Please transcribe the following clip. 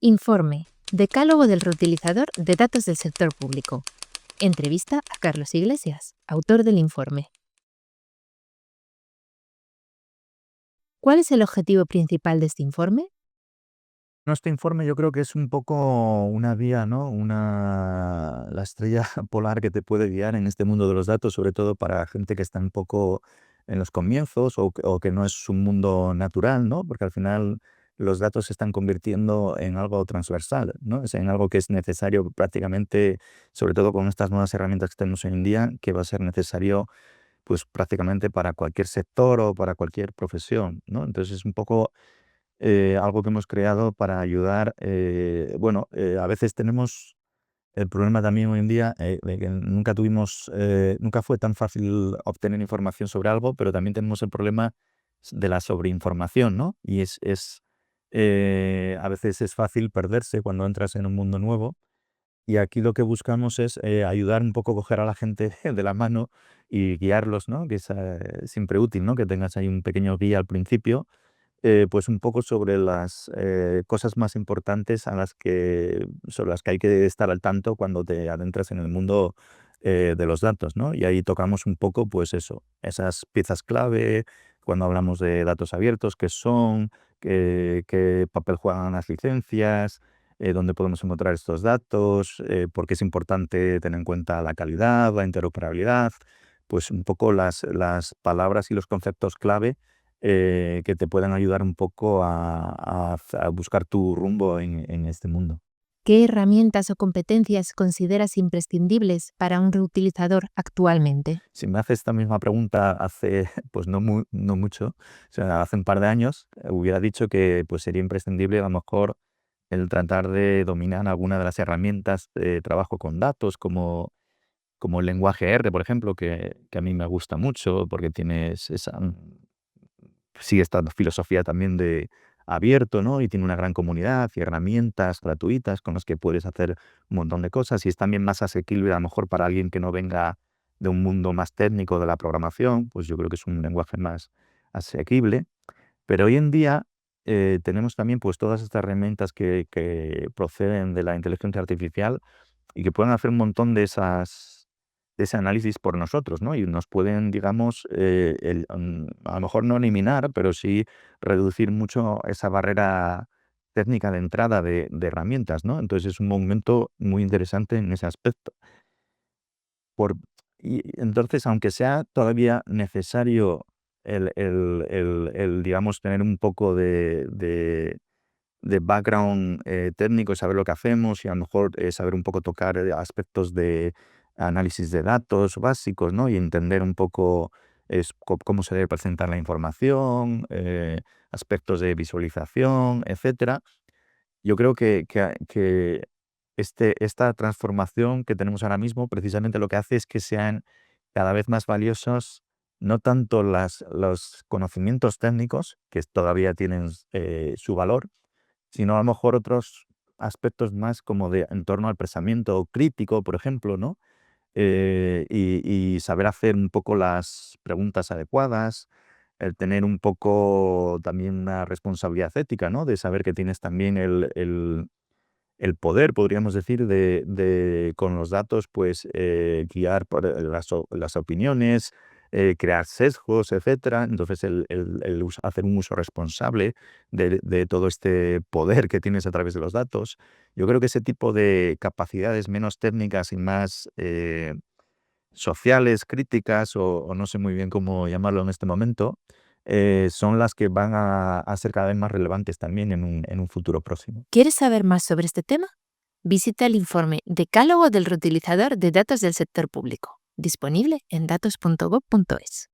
Informe. Decálogo del reutilizador de datos del sector público. Entrevista a Carlos Iglesias, autor del informe. ¿Cuál es el objetivo principal de este informe? Este informe yo creo que es un poco una vía, ¿no? La estrella polar que te puede guiar en este mundo de los datos, sobre todo para gente que está un poco en los comienzos o que no es un mundo natural, ¿no? Porque al final los datos se están convirtiendo en algo transversal, ¿no? Es en algo que es necesario prácticamente, sobre todo con estas nuevas herramientas que tenemos hoy en día, que va a ser necesario pues prácticamente para cualquier sector o para cualquier profesión, ¿no? Entonces es un poco algo que hemos creado para ayudar. A veces tenemos el problema también hoy en día de que nunca fue tan fácil obtener información sobre algo, pero también tenemos el problema de la sobreinformación, ¿no? Y a veces es fácil perderse cuando entras en un mundo nuevo. Y aquí lo que buscamos es ayudar un poco a coger a la gente de la mano y guiarlos, ¿no? Que es siempre útil, ¿no? Que tengas ahí un pequeño guía al principio, pues un poco sobre las cosas más importantes sobre las que hay que estar al tanto cuando te adentras en el mundo de los datos, ¿no? Y ahí tocamos un poco, pues eso, esas piezas clave, cuando hablamos de datos abiertos, qué son, qué papel juegan las licencias, dónde podemos encontrar estos datos, por qué es importante tener en cuenta la calidad, la interoperabilidad, pues un poco las palabras y los conceptos clave que te puedan ayudar un poco a buscar tu rumbo en este mundo. ¿Qué herramientas o competencias consideras imprescindibles para un reutilizador actualmente? Si me haces esta misma pregunta hace, pues no mucho, o sea, hace un par de años, hubiera dicho que pues sería imprescindible a lo mejor el tratar de dominar alguna de las herramientas de trabajo con datos, como el lenguaje R, por ejemplo, que a mí me gusta mucho porque tienes sigue esta filosofía también de abierto, ¿no? Y tiene una gran comunidad y herramientas gratuitas con las que puedes hacer un montón de cosas y es también más asequible a lo mejor para alguien que no venga de un mundo más técnico de la programación, pues yo creo que es un lenguaje más asequible. Pero hoy en día tenemos también pues todas estas herramientas que proceden de la inteligencia artificial y que pueden hacer un montón de ese análisis por nosotros, ¿no? Y nos pueden, digamos, a lo mejor no eliminar, pero sí reducir mucho esa barrera técnica de entrada de herramientas, ¿no? Entonces es un momento muy interesante en ese aspecto. Por, y entonces, aunque sea todavía necesario digamos, tener un poco de background técnico y saber lo que hacemos y a lo mejor saber un poco tocar aspectos de análisis de datos básicos, ¿no? Y entender un poco cómo se debe presentar la información, aspectos de visualización, etcétera. Yo creo que esta transformación que tenemos ahora mismo precisamente lo que hace es que sean cada vez más valiosos no tanto los conocimientos técnicos, que todavía tienen su valor, sino a lo mejor otros aspectos más como de en torno al pensamiento crítico, por ejemplo, ¿no? Y saber hacer un poco las preguntas adecuadas, el tener un poco también una responsabilidad ética, ¿no? De saber que tienes también el poder, podríamos decir, con los datos, pues guiar por las opiniones, crear sesgos, etcétera. Entonces, hacer un uso responsable de todo este poder que tienes a través de los datos. Yo creo que ese tipo de capacidades menos técnicas y más sociales, críticas, o no sé muy bien cómo llamarlo en este momento, son las que van a ser cada vez más relevantes también en un futuro próximo. ¿Quieres saber más sobre este tema? Visita el informe Decálogo del reutilizador de datos del sector público, disponible en datos.gov.es.